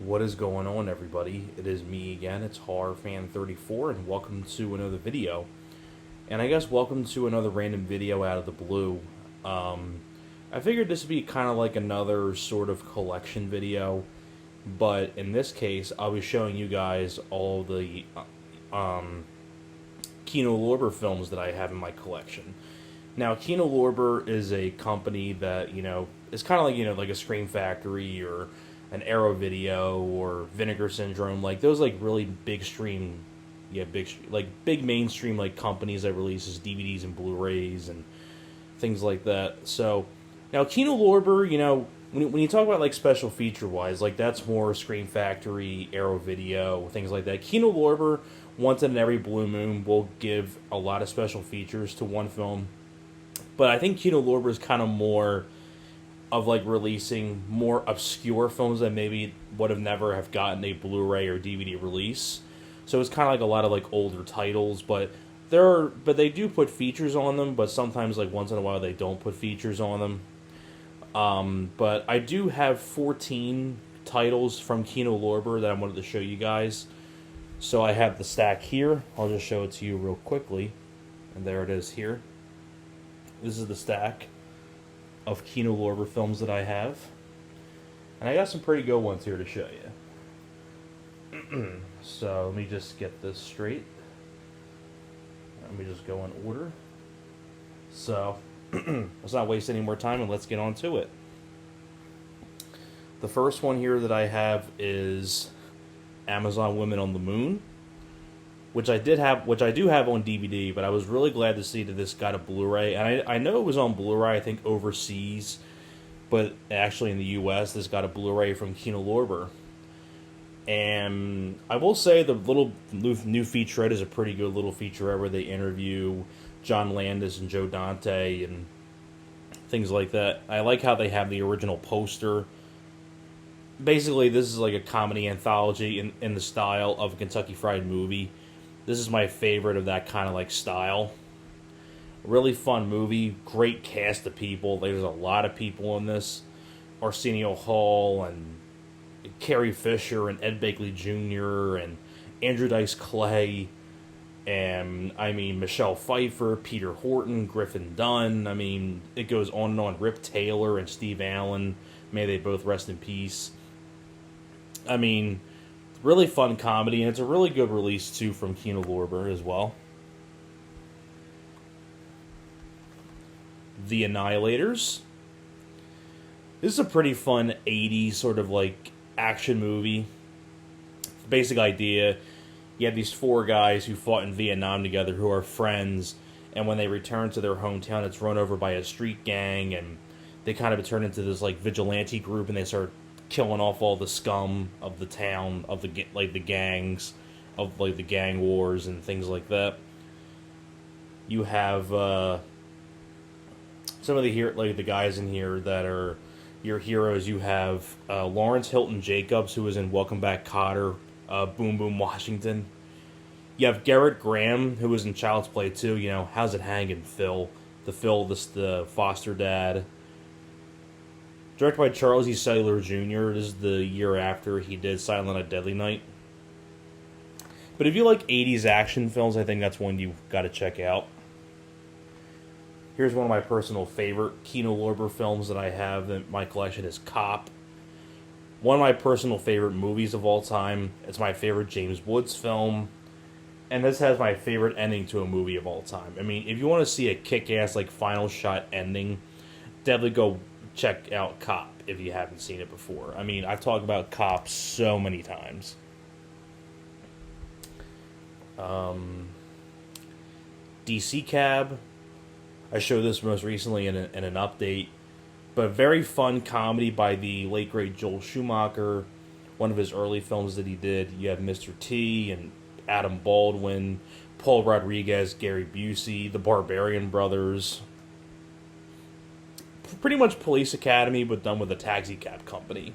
What is going on, everybody? It is me again. It's HorrorFan34, and welcome to another video. And I guess welcome to another random video out of the blue. I figured this would be kind of like another sort of collection video, but in this case, I'll be showing you guys all the Kino Lorber films that I have in my collection. Now, Kino Lorber is a company that, is kind of like, like a Scream Factory or an Arrow Video or Vinegar Syndrome. Like, those, like, really big stream, big mainstream, like, companies that releases DVDs and Blu-rays and things like that. So, now, Kino Lorber, when you talk about, like, special feature-wise, like, that's more Scream Factory, Arrow Video, things like that. Kino Lorber, once in every blue moon, will give a lot of special features to one film. But I think Kino Lorber is kind of more of like releasing more obscure films that maybe would have never have gotten a Blu-ray or DVD release. So it's kind of like a lot of like older titles, but they do put features on them. But sometimes like once in a while they don't put features on them. But I do have 14 titles from Kino Lorber that I wanted to show you guys. So I have the stack here. I'll just show it to you real quickly, and there it is here. This is the stack of Kino Lorber films that I have. And I got some pretty good ones here to show you. So let me just get this straight. Let me just go in order. So let's not waste any more time and let's get on to it. The first one here that I have is Amazon Women on the Moon, which I do have on DVD, but I was really glad to see that this got a Blu-ray. And I know it was on Blu-ray, I think, overseas, but actually in the U.S., this got a Blu-ray from Kino Lorber. And I will say the little new featurette is a pretty good little featurette where they interview John Landis and Joe Dante and things like that. I like how they have the original poster. Basically, this is like a comedy anthology in the style of a Kentucky Fried Movie. This is my favorite of that kind of like style. Really fun movie. Great cast of people. There's a lot of people in this. Arsenio Hall and Carrie Fisher and Ed Begley Jr. and Andrew Dice Clay. And, Michelle Pfeiffer, Peter Horton, Griffin Dunn. It goes on and on. Rip Taylor and Steve Allen. May they both rest in peace. Really fun comedy, and it's a really good release, too, from Kino Lorber as well. The Annihilators. This is a pretty fun 80s sort of, like, action movie. The basic idea, you have these 4 guys who fought in Vietnam together who are friends, and when they return to their hometown, it's run over by a street gang, and they kind of turn into this, like, vigilante group, and they start killing off all the scum of the town, of the gangs, of like the gang wars and things like that. You have some of the guys in here that are your heroes. You have Lawrence Hilton Jacobs, who was in Welcome Back, Kotter, Boom Boom Washington. You have Garrett Graham, who was in Child's Play 2. How's It Hanging, Phil? The foster dad. Directed by Charles E. Cellular Jr. This is the year after he did Silent Night, Deadly Night. But if you like 80s action films, I think that's one you've got to check out. Here's one of my personal favorite Kino Lorber films that I have in my collection is Cop. One of my personal favorite movies of all time. It's my favorite James Woods film. And this has my favorite ending to a movie of all time. If you want to see a kick-ass, like, final shot ending, definitely go check out Cop if you haven't seen it before. I've talked about Cop so many times. DC Cab. I showed this most recently in an update. But very fun comedy by the late great Joel Schumacher. One of his early films that he did. You have Mr. T and Adam Baldwin, Paul Rodriguez, Gary Busey, the Barbarian Brothers. Pretty much Police Academy, but done with a taxi cab company.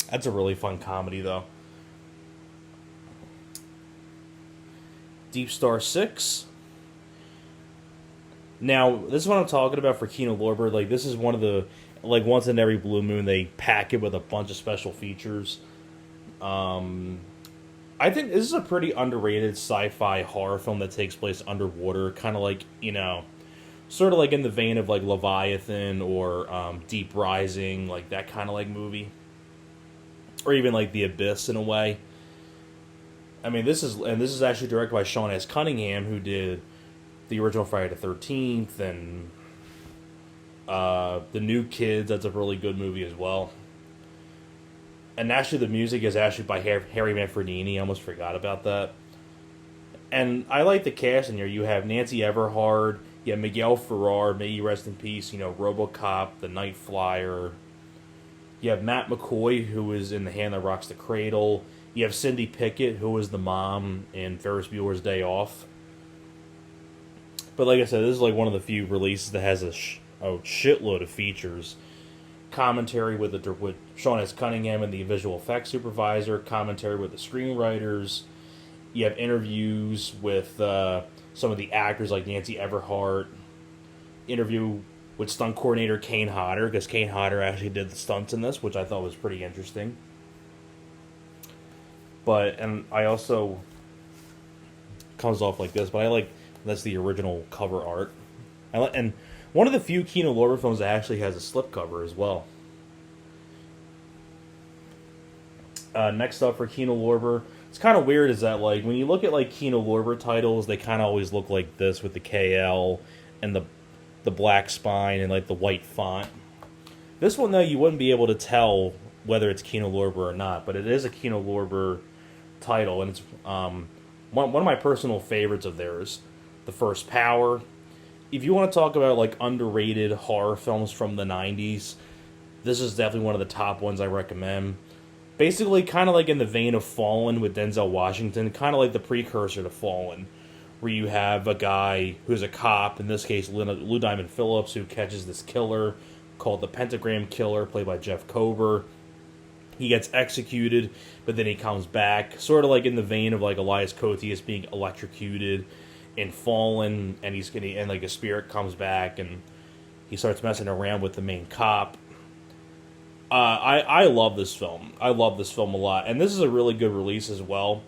That's a really fun comedy, though. Deep Star 6. Now, this is what I'm talking about for Kino Lorber. Like, this is one of the like once in every blue moon they pack it with a bunch of special features. I think this is a pretty underrated sci-fi horror film that takes place underwater, kind of like, sort of like in the vein of like Leviathan or Deep Rising, like that kind of like movie, or even like The Abyss in a way. I mean, this is actually directed by Sean S. Cunningham, who did the original Friday the 13th and The New Kids. That's a really good movie as well. And actually, the music is actually by Harry Manfredini. I almost forgot about that. And I like the cast in here. You have Nancy Everhard, you have Miguel Ferrer, may he rest in peace, RoboCop, The Night Flyer. You have Matt McCoy, who was in The Hand That Rocks the Cradle. You have Cindy Pickett, who was the mom in Ferris Bueller's Day Off. But like I said, this is like one of the few releases that has a shitload of features. Commentary with Sean S. Cunningham and the visual effects supervisor. Commentary with the screenwriters. You have interviews with some of the actors like Nancy Everhart. Interview with stunt coordinator Kane Hodder, because Kane Hodder actually did the stunts in this, which I thought was pretty interesting. And I also comes off like this, but that's the original cover art. And one of the few Kino Lorber films that actually has a slipcover as well. Next up for Kino Lorber, it's kind of weird is that like when you look at like Kino Lorber titles, they kind of always look like this with the KL and the black spine and like the white font. This one though, you wouldn't be able to tell whether it's Kino Lorber or not, but it is a Kino Lorber title, and it's one of my personal favorites of theirs, The First Power. If you want to talk about like underrated horror films from the 90s, this is definitely one of the top ones I recommend. Basically, kind of like in the vein of Fallen with Denzel Washington, kind of like the precursor to Fallen, where you have a guy who's a cop, in this case Lou Diamond Phillips, who catches this killer called the Pentagram Killer, played by Jeff Kober. He gets executed, but then he comes back, sort of like in the vein of like Elias Koteas being electrocuted in Fallen, and like a spirit comes back and he starts messing around with the main cop. I love this film. I love this film a lot, and this is a really good release as well,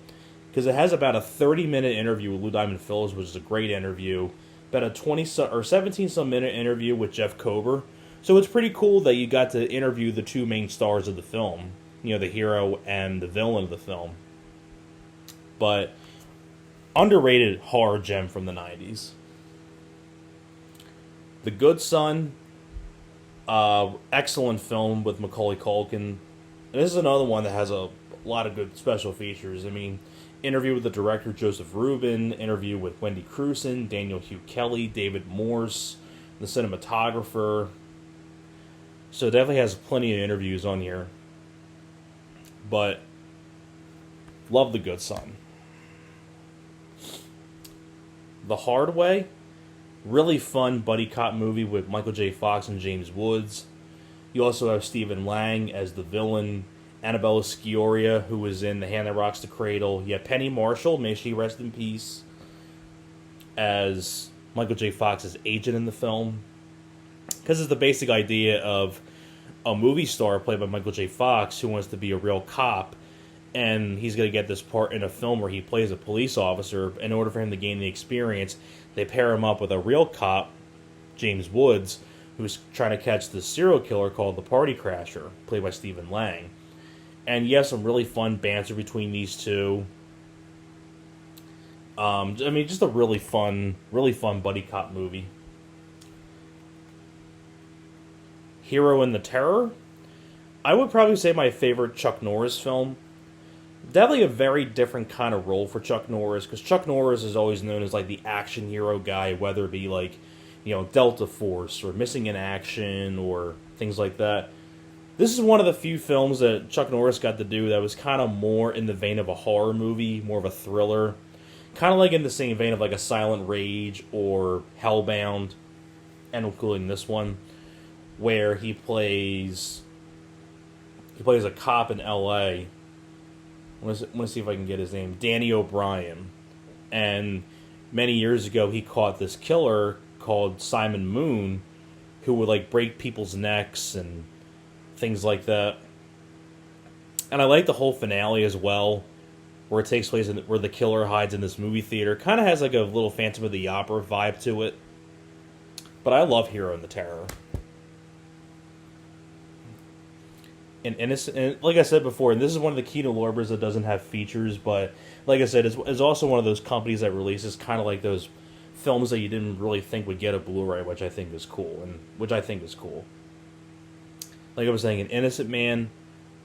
because it has about a 30-minute interview with Lou Diamond Phillips, which is a great interview, about a 17-some minute interview with Jeff Kober. So it's pretty cool that you got to interview the two main stars of the film, the hero and the villain of the film. But underrated horror gem from the 90s. The Good Son, excellent film with Macaulay Culkin. This is another one that has a lot of good special features. I mean, interview with the director Joseph Rubin, interview with Wendy Crewson, Daniel Hugh Kelly, David Morse, the cinematographer. So it definitely has plenty of interviews on here. But love The Good Son. The Hard Way, really fun buddy cop movie with Michael J. Fox and James Woods. You also have Stephen Lang as the villain, Annabella Sciorra, who was in The Hand That Rocks the Cradle. You have Penny Marshall, may she rest in peace, as Michael J. Fox's agent in the film. Because it's the basic idea of a movie star played by Michael J. Fox who wants to be a real cop, and he's going to get this part in a film where he plays a police officer. In order for him to gain the experience, they pair him up with a real cop, James Woods, who's trying to catch the serial killer called the Party Crasher, played by Stephen Lang. And you have some really fun banter between these two. I mean, just a really fun buddy cop movie. Hero and the Terror, I would probably say my favorite Chuck Norris film. Definitely a very different kind of role for Chuck Norris, because Chuck Norris is always known as like the action hero guy, whether it be like, Delta Force or Missing in Action or things like that. This is one of the few films that Chuck Norris got to do that was kind of more in the vein of a horror movie, more of a thriller. Kind of like in the same vein of like a Silent Rage or Hellbound, and including this one, where he plays a cop in L.A. I want to see if I can get his name. Danny O'Brien. And many years ago, he caught this killer called Simon Moon, who would like break people's necks and things like that. And I like the whole finale as well, where it takes place where the killer hides in this movie theater. Kind of has like a little Phantom of the Opera vibe to it. But I love Hero and the Terror. And innocent, and like I said before, and this is one of the Kino Lorbers that doesn't have features, but like I said, it's also one of those companies that releases kind of like those films that you didn't really think would get a Blu-ray, which I think is cool. Like I was saying, An Innocent Man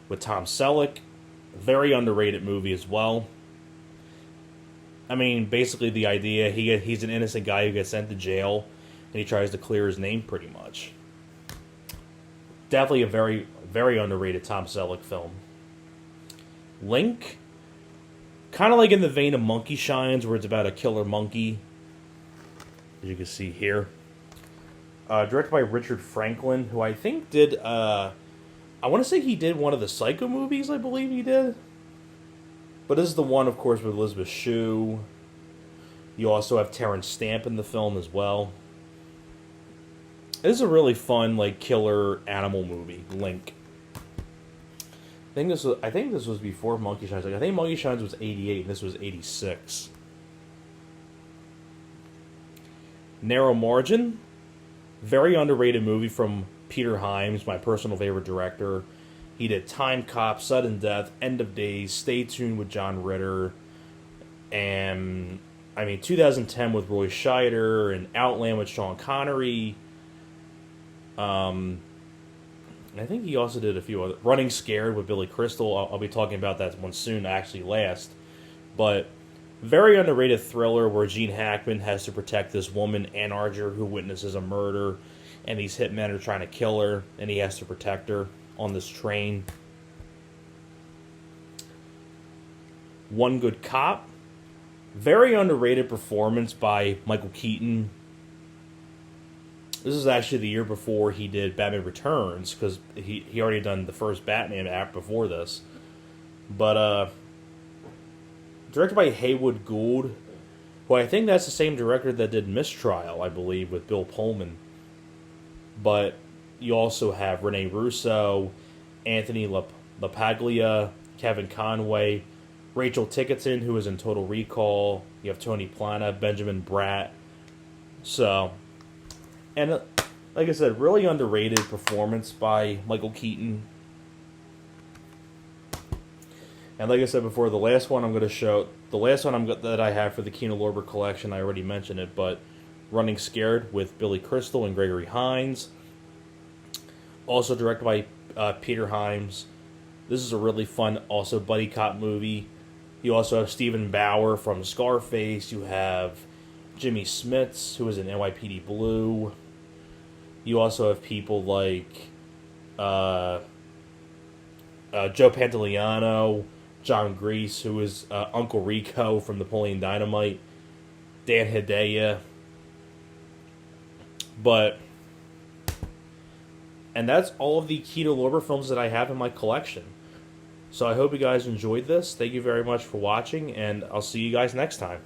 with Tom Selleck, very underrated movie as well. I mean, basically the idea, he's an innocent guy who gets sent to jail, and he tries to clear his name pretty much. Definitely a very, very underrated Tom Selleck film. Link, kind of like in the vein of Monkey Shines, where it's about a killer monkey, as you can see here. Directed by Richard Franklin, who I think did, I want to say he did one of the Psycho movies, I believe he did. But this is the one, of course, with Elizabeth Shue. You also have Terrence Stamp in the film as well. This is a really fun, like, killer animal movie, Link. I think this was before Monkey Shines. Like, I think Monkey Shines was 88 and this was 86. Narrow Margin, very underrated movie from Peter Hyams, my personal favorite director. He did Time Cop, Sudden Death, End of Days, Stay Tuned with John Ritter, and 2010 with Roy Scheider, and Outland with Sean Connery. I think he also did a few other... Running Scared with Billy Crystal. I'll be talking about that one soon, actually last. But very underrated thriller where Gene Hackman has to protect this woman, Ann Archer, who witnesses a murder, and these hitmen are trying to kill her, and he has to protect her on this train. One Good Cop. Very underrated performance by Michael Keaton. This is actually the year before he did Batman Returns, because he already done the first Batman act before this. But, directed by Haywood Gould, who I think that's the same director that did Mistrial, I believe, with Bill Pullman. But you also have Rene Russo, Anthony LaPaglia, Kevin Conway, Rachel Tickerton, who is in Total Recall. You have Tony Plana, Benjamin Bratt. So... And, like I said, really underrated performance by Michael Keaton. And like I said before, the last one that I have for the Kino Lorber collection, I already mentioned it, but Running Scared with Billy Crystal and Gregory Hines. Also directed by Peter Hyams. This is a really fun, also buddy cop movie. You also have Stephen Bauer from Scarface. You have Jimmy Smits, who is in NYPD Blue. You also have people like Joe Pantoliano, John Grease, who is Uncle Rico from Napoleon Dynamite, Dan Hedaya. And that's all of the Kino Lorber films that I have in my collection. So I hope you guys enjoyed this. Thank you very much for watching, and I'll see you guys next time.